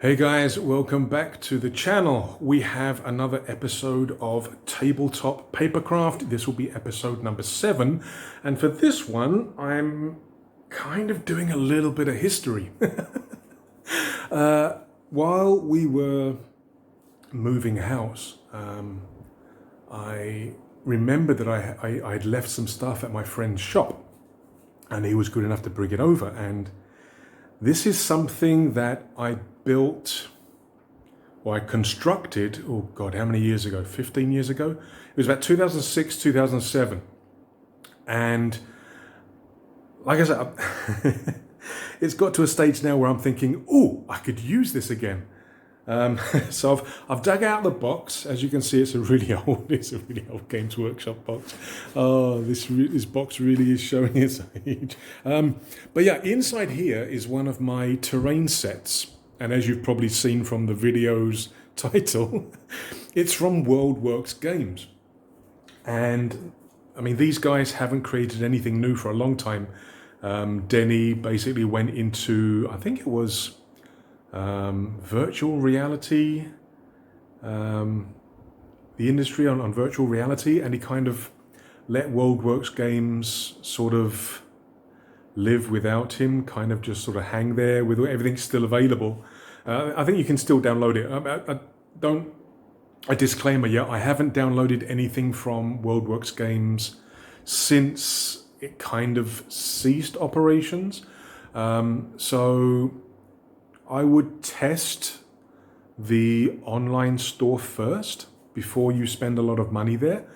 Hey guys, welcome back to the channel. We have another episode of Tabletop Papercraft. This will be episode number 7. And for this one, I'm kind of doing a little bit of history. While we were moving house, I remembered that I'd left some stuff at my friend's shop and he was good enough to bring it over. And this is something that I built, or I constructed, oh God, how many years ago? 15 years ago? It was about 2006, 2007. And like I said, it's got to a stage now where I'm thinking, oh, I could use this again. So I've dug out the box. As you can see, it's a really old Games Workshop box. Oh, this box really is showing its age. But yeah, inside here is one of my terrain sets. And as you've probably seen from the video's title, it's from Worldworksgames. And I mean, these guys haven't created anything new for a long time. Denny basically went into, I think it was virtual reality, the industry on virtual reality, and he kind of let Worldworksgames sort of live without him, kind of just sort of hang there with everything still available. I think you can still download it. A disclaimer, yeah, I haven't downloaded anything from Worldworksgames since it kind of ceased operations. So I would test the online store first before you spend a lot of money there.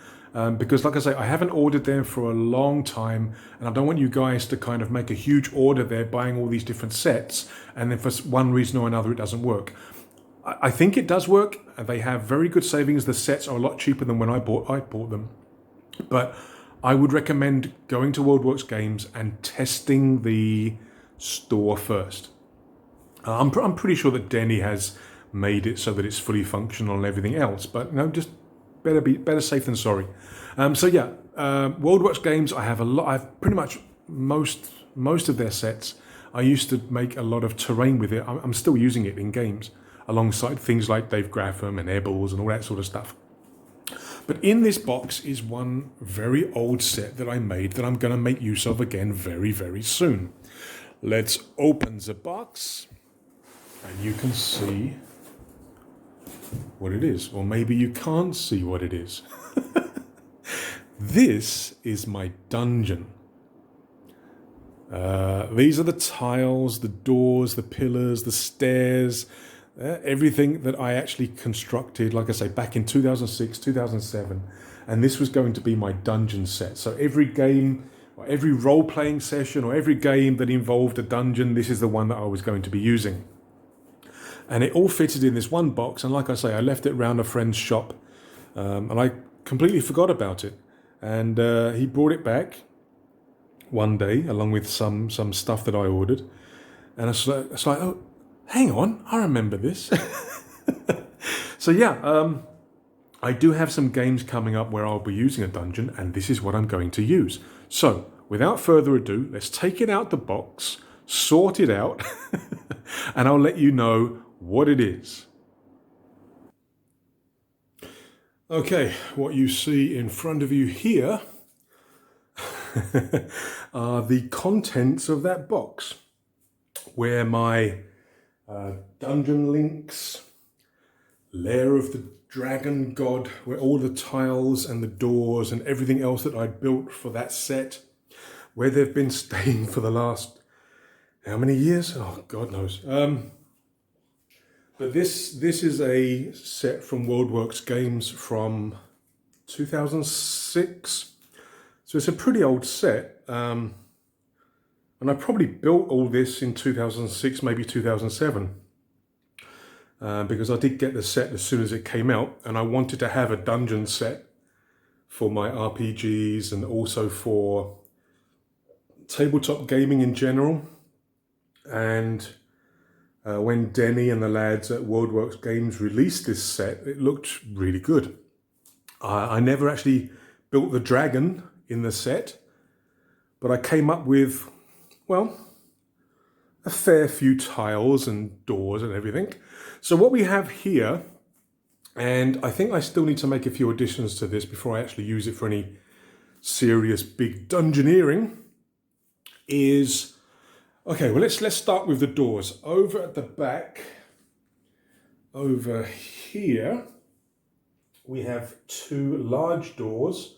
Because like I say, I haven't ordered there for a long time, and I don't want you guys to kind of make a huge order there, buying all these different sets, and then for one reason or another it doesn't work. I think it does work, and they have very good savings. The sets are a lot cheaper than when I bought them. But I would recommend going to Worldworksgames and testing the store first. I'm pretty sure that Denny has made it so that it's fully functional and everything else, but just better safe than sorry. So yeah, Worldworksgames, I have a lot. I've pretty much most of their sets. I used to make a lot of terrain with it. I'm still using it in games alongside things like Dave Graffam and Ebbles and all that sort of stuff. But in this box is one very old set that I made that I'm going to make use of again very, very soon. Let's open the box and you can see what it is, or maybe you can't see what it is. This is my dungeon. These are the tiles, the doors, the pillars, the stairs, everything that I actually constructed, like I say, back in 2006, 2007. And this was going to be my dungeon set. So every game, or every role-playing session, or every game that involved a dungeon, this is the one that I was going to be using. And it all fitted in this one box, and like I say, I left it round a friend's shop, and I completely forgot about it. And he brought it back one day, along with some stuff that I ordered, and it's like, oh, hang on, I remember this. So yeah, I do have some games coming up where I'll be using a dungeon, and this is what I'm going to use. So, without further ado, let's take it out the box, sort it out, and I'll let you know what it is. Okay, what you see in front of you here are the contents of that box, where my DungeonLinX, Lair of the Dragon God, where all the tiles and the doors and everything else that I built for that set, where they've been staying for the last, how many years? Oh, God knows. But this is a set from Worldworksgames from 2006. So it's a pretty old set. And I probably built all this in 2006, maybe 2007. Because I did get the set as soon as it came out, and I wanted to have a dungeon set for my RPGs and also for tabletop gaming in general. And when Denny and the lads at Worldworksgames released this set, it looked really good. I never actually built the dragon in the set, but I came up with, well, a fair few tiles and doors and everything. So what we have here, and I think I still need to make a few additions to this before I actually use it for any serious big dungeoneering, is, okay, well let's start with the doors. Over at the back, over here, we have two large doors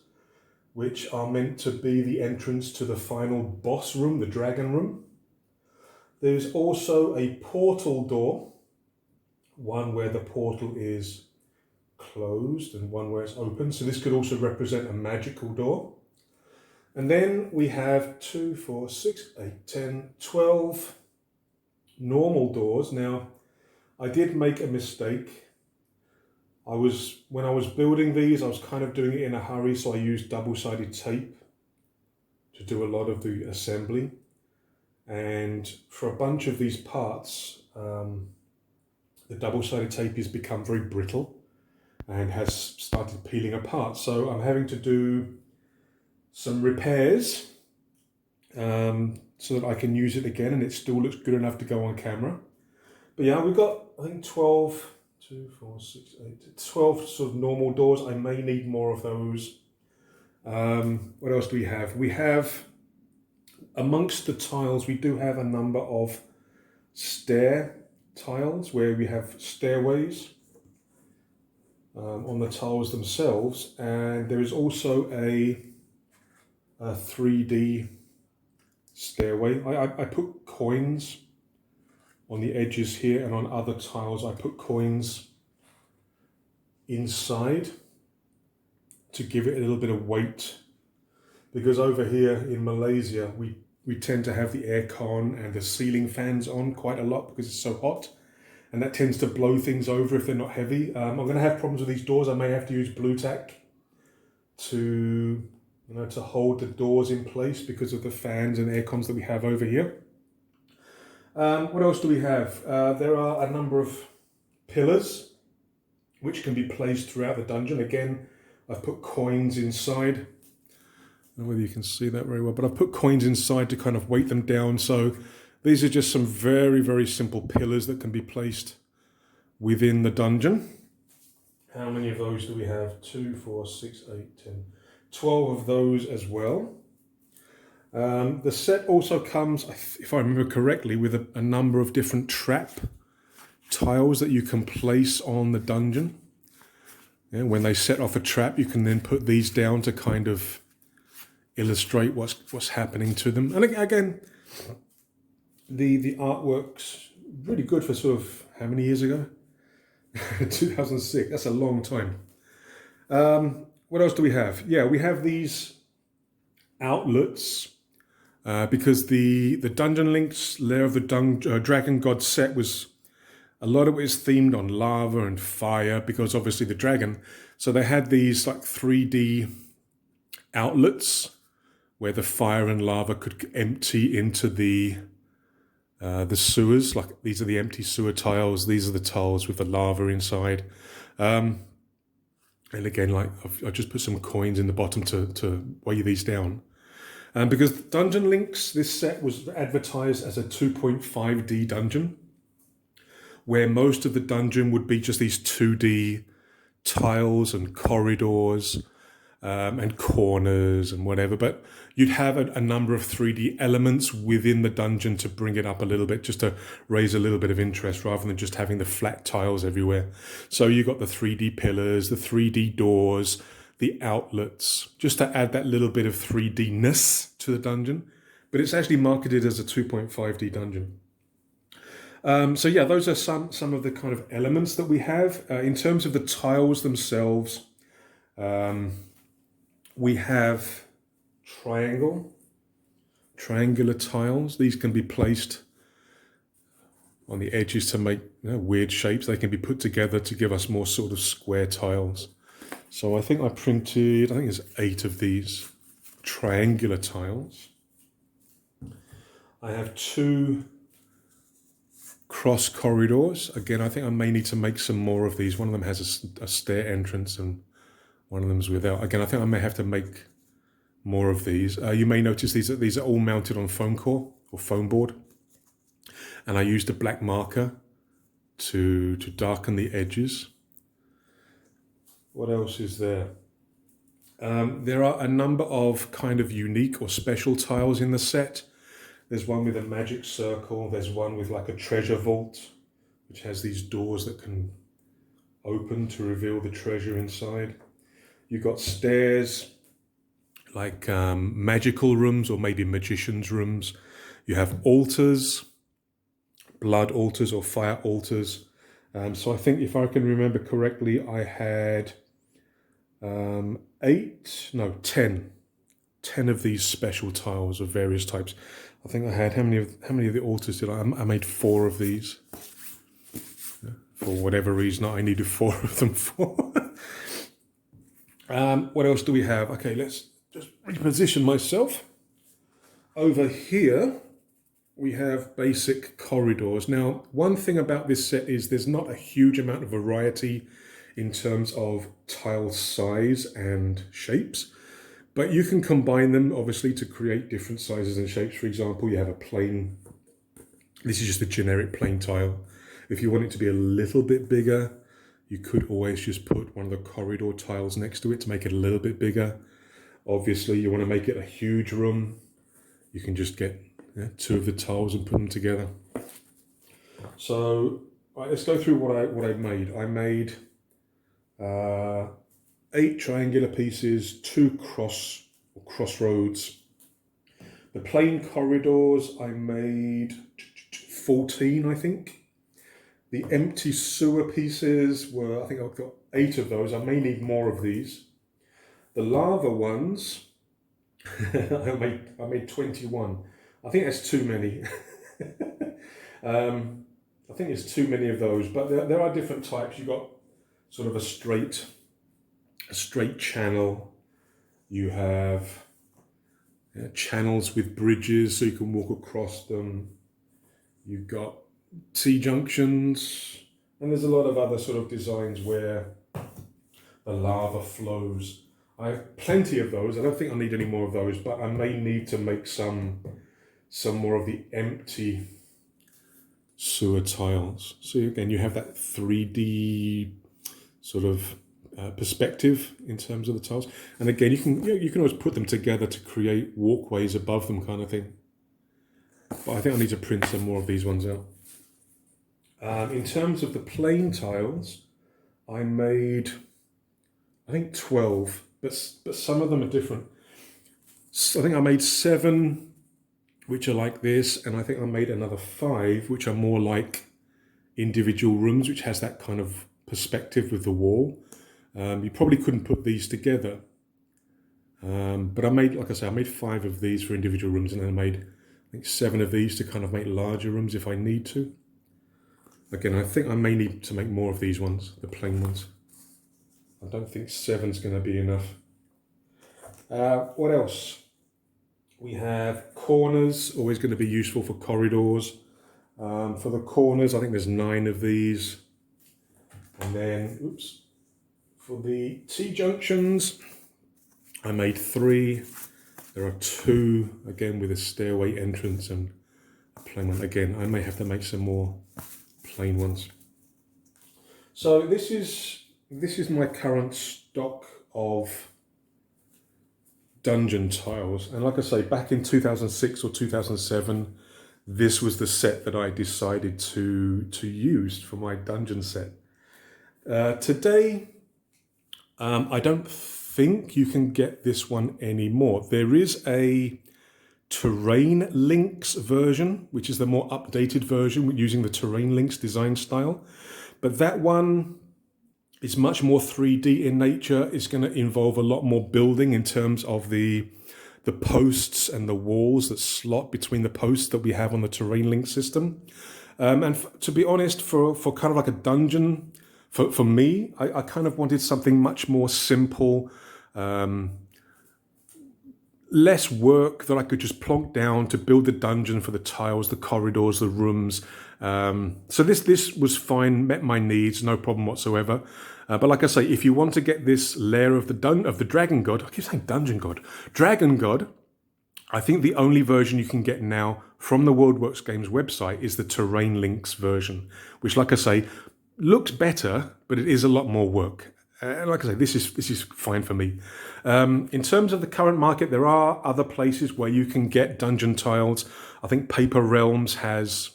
which are meant to be the entrance to the final boss room, the dragon room. There's also a portal door, one where the portal is closed and one where it's open. So this could also represent a magical door. And then we have 2, 4, 6, 8, 10, 12 normal doors. Now, I did make a mistake. When I was building these, I was kind of doing it in a hurry, so I used double-sided tape to do a lot of the assembly. And for a bunch of these parts, the double-sided tape has become very brittle and has started peeling apart. So I'm having to do some repairs so that I can use it again and it still looks good enough to go on camera. But yeah, we've got, I think, 12, 2, 4, 6, 8, 12 sort of normal doors. I may need more of those. What else do we have? We have, amongst the tiles, we do have a number of stair tiles where we have stairways on the tiles themselves, and there is also a 3D stairway. I put coins on the edges here, and on other tiles I put coins inside to give it a little bit of weight, because over here in Malaysia we tend to have the aircon and the ceiling fans on quite a lot because it's so hot, and that tends to blow things over if they're not heavy. I'm going to have problems with these doors. I may have to use blue tack to hold the doors in place because of the fans and air cons that we have over here. What else do we have? There are a number of pillars which can be placed throughout the dungeon. Again, I've put coins inside. I don't know whether you can see that very well, but I've put coins inside to kind of weight them down. So these are just some very, very simple pillars that can be placed within the dungeon. How many of those do we have? 2, 4, 6, 8, 10, 12 of those as well. The set also comes, if I remember correctly, with a number of different trap tiles that you can place on the dungeon. Yeah, when they set off a trap, you can then put these down to kind of illustrate what's happening to them. And again, the artwork's really good for sort of, how many years ago? 2006, that's a long time. What else do we have? Yeah, we have these outlets because the DungeonLinX Lair of the Dragon God set was, a lot of it is themed on lava and fire because obviously the dragon. So they had these like 3D outlets where the fire and lava could empty into the sewers. Like these are the empty sewer tiles. These are the tiles with the lava inside. And again, like I've just put some coins in the bottom to weigh these down. Because DungeonLinX, this set was advertised as a 2.5D dungeon, where most of the dungeon would be just these 2D tiles and corridors and corners and whatever, but you'd have a number of 3D elements within the dungeon to bring it up a little bit, just to raise a little bit of interest rather than just having the flat tiles everywhere. So you got the 3D pillars, the 3D doors, the outlets, just to add that little bit of 3D-ness to the dungeon, but it's actually marketed as a 2.5D dungeon. So yeah, those are some of the kind of elements that we have. In terms of the tiles themselves, we have triangular tiles. These can be placed on the edges to make weird shapes. They can be put together to give us more sort of square tiles. So I think I printed, there's 8 of these triangular tiles. I have 2 cross corridors. Again, I think I may need to make some more of these. One of them has a stair entrance and one of them's without. Again, I think I may have to make more of these. You may notice these are all mounted on foam core or foam board. And I used a black marker to darken the edges. What else is there? There are a number of kind of unique or special tiles in the set. There's one with a magic circle. There's one with like a treasure vault, which has these doors that can open to reveal the treasure inside. You've got stairs, like magical rooms or maybe magician's rooms. You have altars, blood altars or fire altars. So I think if I can remember correctly, I had 10 of these special tiles of various types. I think I had, how many of the altars did I made 4 of these. For whatever reason, I needed 4 of them for. What else do we have? Okay, let's just reposition myself. Over here, we have basic corridors. Now, one thing about this set is there's not a huge amount of variety in terms of tile size and shapes, but you can combine them obviously to create different sizes and shapes. For example, you have a plain, this is just a generic plain tile. If you want it to be a little bit bigger, you could always just put one of the corridor tiles next to it to make it a little bit bigger. Obviously, you want to make it a huge room, you can just get 2 of the tiles and put them together. So let's go through what I made. I made 8 triangular pieces, 2 crossroads. The plain corridors I made 14, I think. The empty sewer pieces were, I think I've got 8 of those. I may need more of these. The lava ones, I made 21. I think that's too many. I think it's too many of those, but there are different types. You've got sort of a straight channel. You have channels with bridges so you can walk across them. You've got T-junctions, and there's a lot of other sort of designs where the lava flows. I have plenty of those. I don't think I need any more of those, but I may need to make some more of the empty sewer tiles. So again, you have that 3D sort of perspective in terms of the tiles, and again, you can always put them together to create walkways above them, kind of thing. But I think I need to print some more of these ones out. In terms of the plain tiles, I made, I think 12, but some of them are different. So I think I made 7 which are like this, and I think I made another 5 which are more like individual rooms, which has that kind of perspective with the wall. You probably couldn't put these together, but I made, like I say, I made 5 of these for individual rooms, and then I made, I think, 7 of these to kind of make larger rooms if I need to. Again, I think I may need to make more of these ones, the plain ones. I don't think 7's going to be enough. What else? We have corners, always going to be useful for corridors. For the corners, I think there's 9 of these. And then, oops, for the T-junctions, I made 3. There are 2, again, with a stairway entrance and a plain one. Again, I may have to make some more plain ones. So this is my current stock of dungeon tiles, and like I say, back in 2006 or 2007, this was the set that I decided to use for my dungeon set. Today, I don't think you can get this one anymore. There is a DungeonLinX version, which is the more updated version using the DungeonLinX design style, but that one is much more 3D in nature. It's going to involve a lot more building in terms of the posts and the walls that slot between the posts that we have on the DungeonLinX system. To be honest, for kind of like a dungeon, for me, I kind of wanted something much more simple, less work that I could just plonk down to build the dungeon for the tiles, the corridors, the rooms. So this was fine, met my needs, no problem whatsoever. But like I say, if you want to get this Lair of the Dragon God, I keep saying Dungeon God, Dragon God, I think the only version you can get now from the Worldworksgames website is the DungeonLinX version, which, like I say, looks better, but it is a lot more work. Like I say, this is fine for me. In terms of the current market, there are other places where you can get dungeon tiles. I think Paper Realms has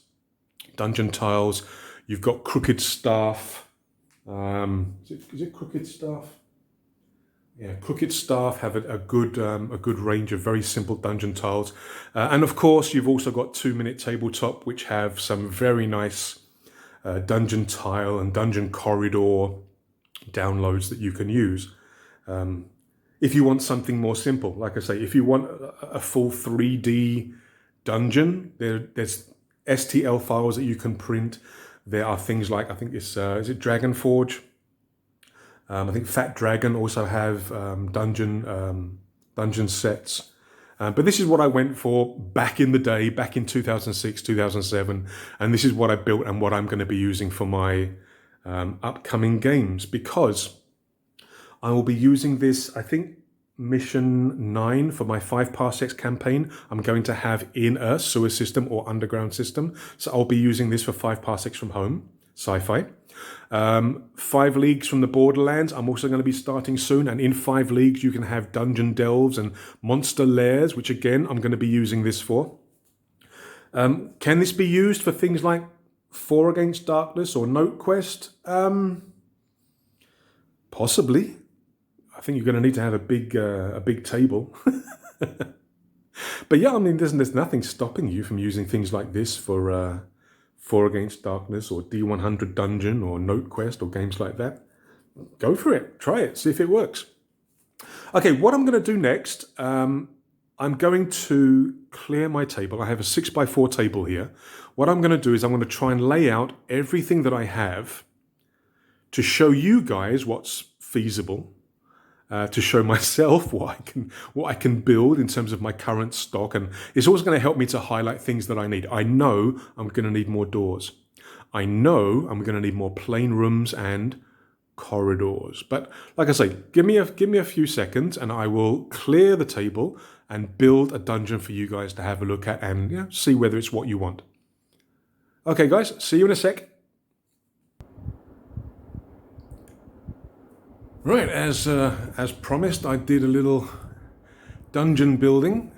dungeon tiles. You've got Crooked Staff. Is it Crooked Staff? Yeah, Crooked Staff have a good range of very simple dungeon tiles, and of course you've also got 2 Minute Tabletop, which have some very nice dungeon tile and dungeon corridor downloads that you can use. If you want something more simple, like I say, if you want a full 3D dungeon, there's STL files that you can print. There are things like, I think it's is it Dwarven Forge? I think Fat Dragon also have dungeon sets. But this is what I went for back in the day, back in 2006, 2007. And this is what I built and what I'm going to be using for my upcoming games, because I will be using this, I think, Mission 9 for my 5 parsecs campaign. I'm going to have in a sewer system or underground system. So I'll be using this for 5 parsecs from home, sci-fi. 5 leagues from the Borderlands, I'm also going to be starting soon, and in 5 leagues you can have dungeon delves and monster lairs, which again I'm going to be using this for. Can this be used for things like 4 Against Darkness or Note Quest? Possibly. I think you're going to need to have a big table. But yeah, I mean, there's nothing stopping you from using things like this for 4 Against Darkness or D100 Dungeon or Note Quest or games like that. Go for it. Try it. See if it works. Okay, what I'm going to do next, I'm going to clear my table. I have a 6x4 table here. What I'm going to do is I'm going to try and lay out everything that I have to show you guys what's feasible, to show myself what I can build in terms of my current stock, and it's also going to help me to highlight things that I need. I know I'm going to need more doors. I know I'm going to need more plain rooms and corridors. But like I say, give me a few seconds, and I will clear the table and build a dungeon for you guys to have a look at and see whether it's what you want. Okay, guys, see you in a sec. Right, as promised, I did a little dungeon building.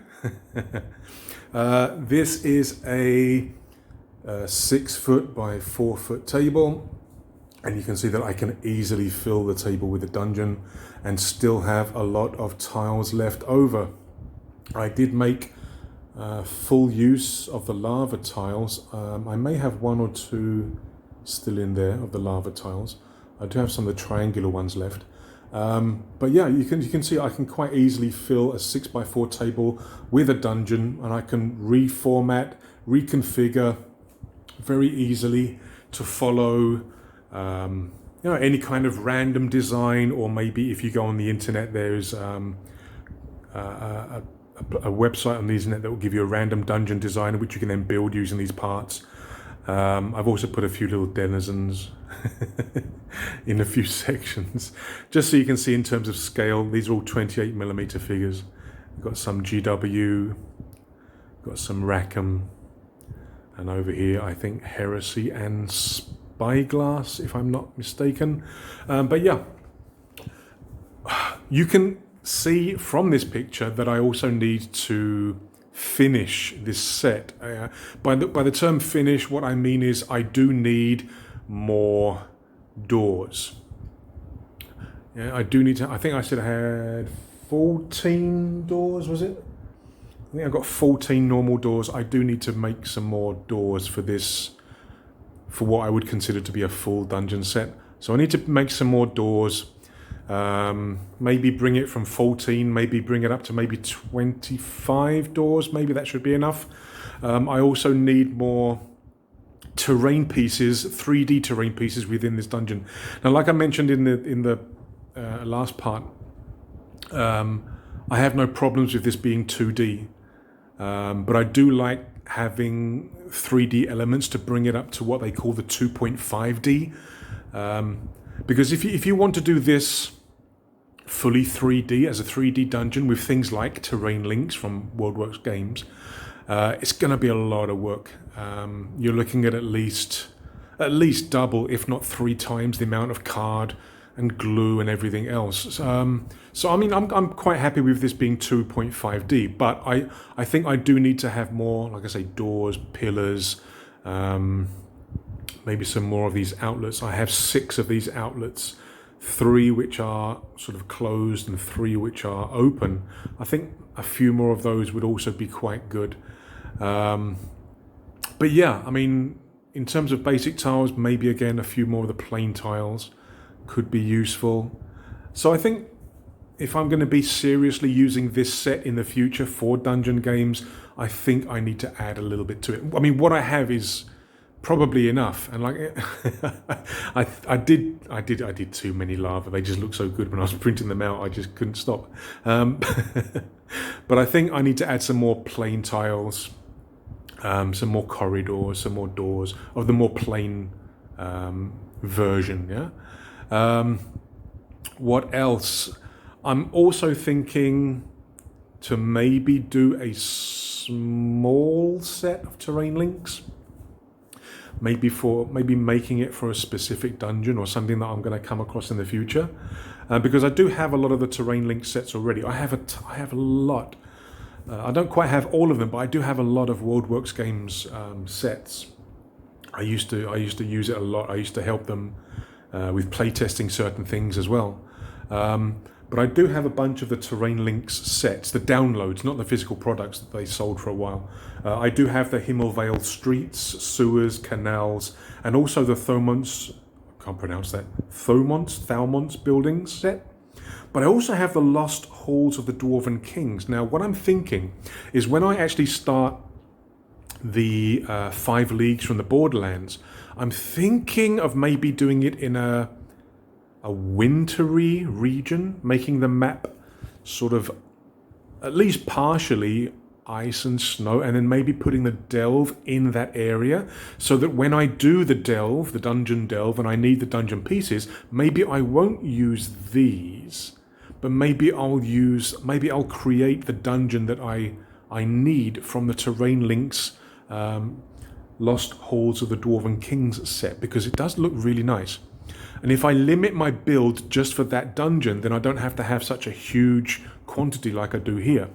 This is a 6 foot by 4 foot table, and you can see that I can easily fill the table with a dungeon and still have a lot of tiles left over. I did make full use of the lava tiles. I may have 1 or 2 still in there of the lava tiles. I do have some of the triangular ones left. But yeah, you can see I can quite easily fill a 6x4 table with a dungeon, and I can reformat, reconfigure very easily to follow any kind of random design, or maybe if you go on the internet, there's a website on the internet that will give you a random dungeon design which you can then build using these parts. I've also put a few little denizens in a few sections, just so you can see in terms of scale. These are all 28mm figures. We've got some GW, got some Rackham, and over here I think Heresy and Spyglass, if I'm not mistaken. But yeah, you can see from this picture that I also need to finish this set. By the term finish, what I mean is I do need more doors. I do need to. I think I said I had 14 doors, was it? I think I've got 14 normal doors. I do need to make some more doors for this, for what I would consider to be a full dungeon set. So I need to make some more doors. Maybe bring it from 14, maybe bring it up to maybe 25 doors. Maybe that should be enough. I also need more terrain pieces, 3D terrain pieces within this dungeon. Now, like I mentioned in the last part, I have no problems with this being 2D, but I do like having 3D elements to bring it up to what they call the 2.5D. Because if you want to do this fully 3D as a 3D dungeon with things like DungeonLinX from Worldworksgames, it's going to be a lot of work. You're looking at least double, if not 3 times the amount of card and glue and everything else. So I mean, I'm quite happy with this being 2.5D, but I think I do need to have more, like I say, doors, pillars, maybe some more of these outlets. I have 6 of these outlets, 3 which are sort of closed and 3 which are open. I think a few more of those would also be quite good. But yeah, I mean, in terms of basic tiles, maybe again a few more of the plain tiles could be useful. So I think if I'm going to be seriously using this set in the future for dungeon games, I think I need to add a little bit to it. I mean, what I have is probably enough, and like I did too many lava. They just look so good when I was printing them out. I just couldn't stop. But I think I need to add some more plain tiles, some more corridors, some more doors of the more plain version. Yeah. What else? I'm also thinking to maybe do a small set of DungeonLinX. Maybe making it for a specific dungeon or something that I'm going to come across in the future, because I do have a lot of the DungeonLinX sets already. I have a lot. I don't quite have all of them, but I do have a lot of Worldworksgames sets. I used to use it a lot. I used to help them with playtesting certain things as well. But I do have a bunch of the DungeonLinX sets, the downloads, not the physical products that they sold for a while. I do have the Himmelvale streets, sewers, canals, and also the Thaumonts buildings set. But I also have the Lost Halls of the Dwarven Kings. Now, what I'm thinking is when I actually start the 5 Leagues from the Borderlands, I'm thinking of maybe doing it in a wintry region, making the map sort of at least partially ice and snow, and then maybe putting the delve in that area, so that when I do the dungeon delve, and I need the dungeon pieces, maybe I won't use these, but maybe I'll create the dungeon that I need from the DungeonLinX Lost Halls of the Dwarven Kings set, because it does look really nice. And if I limit my build just for that dungeon, then I don't have to have such a huge quantity like I do here.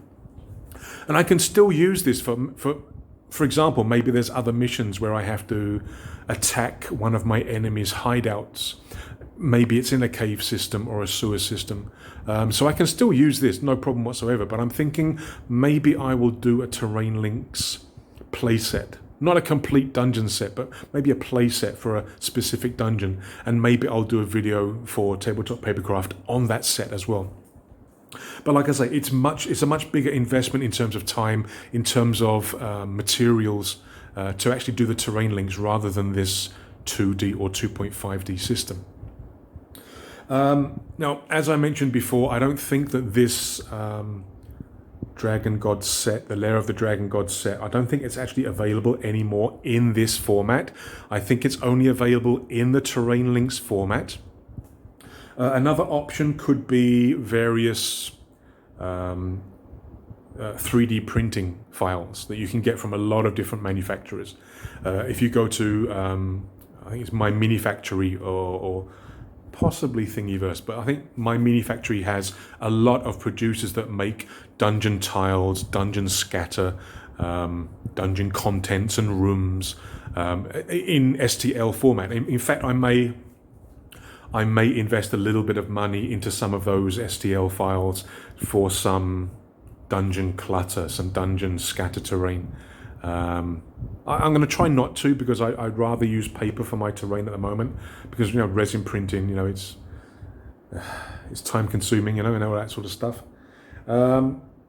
And I can still use this for example, maybe there's other missions where I have to attack one of my enemy's hideouts. Maybe it's in a cave system or a sewer system. So I can still use this, no problem whatsoever. But I'm thinking maybe I will do a DungeonLinX playset. Not a complete dungeon set, but maybe a play set for a specific dungeon. And maybe I'll do a video for Tabletop Papercraft on that set as well. But like I say, it's a much bigger investment in terms of time, in terms of materials, to actually do the DungeonLinX rather than this 2D or 2.5D system. Now, as I mentioned before, I don't think that this Dragon God set, the Lair of the Dragon God set, I don't think it's actually available anymore in this format. I think it's only available in the DungeonLinX format. Another option could be various 3D printing files that you can get from a lot of different manufacturers. If you go to, I think it's My Mini Factory or possibly Thingiverse, but I think My Mini Factory has a lot of producers that make dungeon tiles, dungeon scatter, dungeon contents and rooms in STL format. In fact, I may invest a little bit of money into some of those STL files for some dungeon clutter, some dungeon scatter terrain. I'm going to try not to, because I'd rather use paper for my terrain at the moment, because resin printing, it's time consuming, and all that sort of stuff.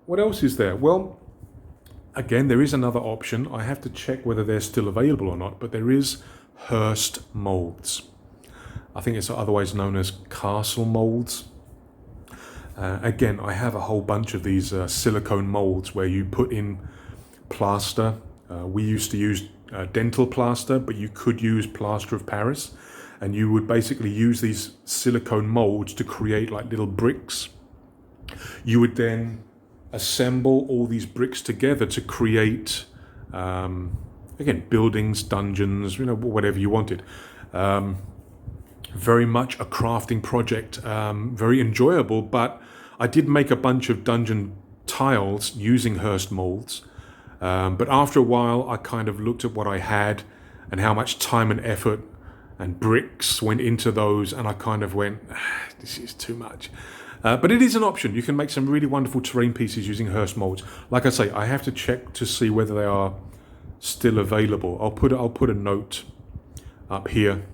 What else is there? Well, again, there is another option. I have to check whether they're still available or not, but there is Hearst molds. I think it's otherwise known as castle molds. Again, I have a whole bunch of these silicone molds where you put in plaster. We used to use dental plaster, but you could use plaster of Paris. and you would basically use these silicone molds to create like little bricks. You would then assemble all these bricks together to create, again, buildings, dungeons, whatever you wanted. Very much a crafting project, very enjoyable, but I did make a bunch of dungeon tiles using Hearst molds. But after a while, I kind of looked at what I had and how much time and effort and bricks went into those, and I kind of went, this is too much. But it is an option. You can make some really wonderful terrain pieces using Hearst molds. Like I say, I have to check to see whether they are still available. I'll put a note up here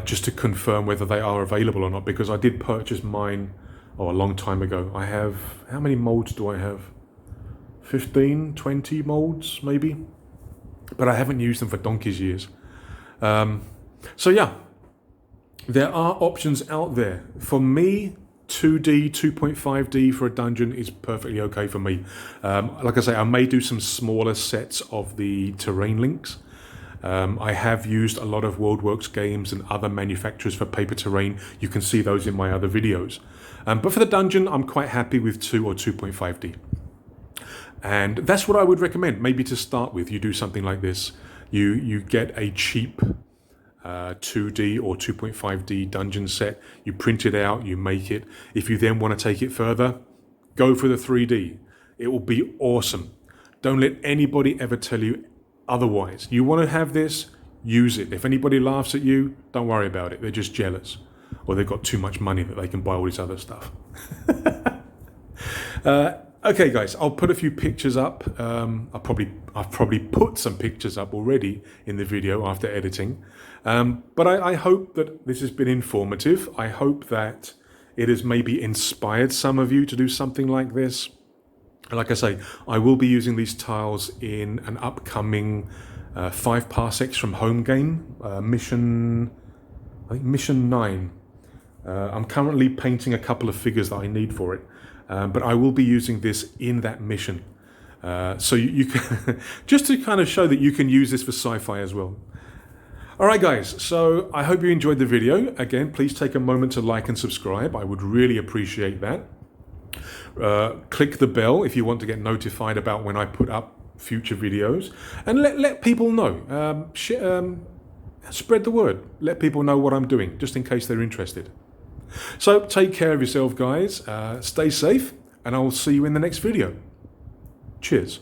just to confirm whether they are available or not, because I did purchase mine a long time ago. I have, how many molds do I have? 15, 20 molds maybe, but I haven't used them for donkey's years. So yeah, there are options out there. For me, 2D, 2.5D for a dungeon is perfectly okay for me. Like I say, I may do some smaller sets of the terrain links. I have used a lot of Worldworksgames and other manufacturers for paper terrain. You can see those in my other videos. But for the dungeon, I'm quite happy with 2 or 2.5D. And that's what I would recommend. Maybe to start with, you do something like this. You get a cheap 2D or 2.5D dungeon set. You print it out, you make it. If you then want to take it further, go for the 3D. It will be awesome. Don't let anybody ever tell you otherwise. You want to have this, use it. If anybody laughs at you, don't worry about it. They're just jealous. Or they've got too much money that they can buy all this other stuff. Okay, guys, I'll put a few pictures up. I've probably put some pictures up already in the video after editing. But I hope that this has been informative. I hope that it has maybe inspired some of you to do something like this. Like I say, I will be using these tiles in an upcoming 5 parsecs from home game, mission 9. I'm currently painting a couple of figures that I need for it. But I will be using this in that mission. So you can, just to kind of show that you can use this for sci-fi as well. All right, guys, so I hope you enjoyed the video. Again, please take a moment to like and subscribe. I would really appreciate that. Click the bell if you want to get notified about when I put up future videos. And let people know. Spread the word. Let people know what I'm doing, just in case they're interested. So take care of yourself, guys. Stay safe, and I will see you in the next video. Cheers.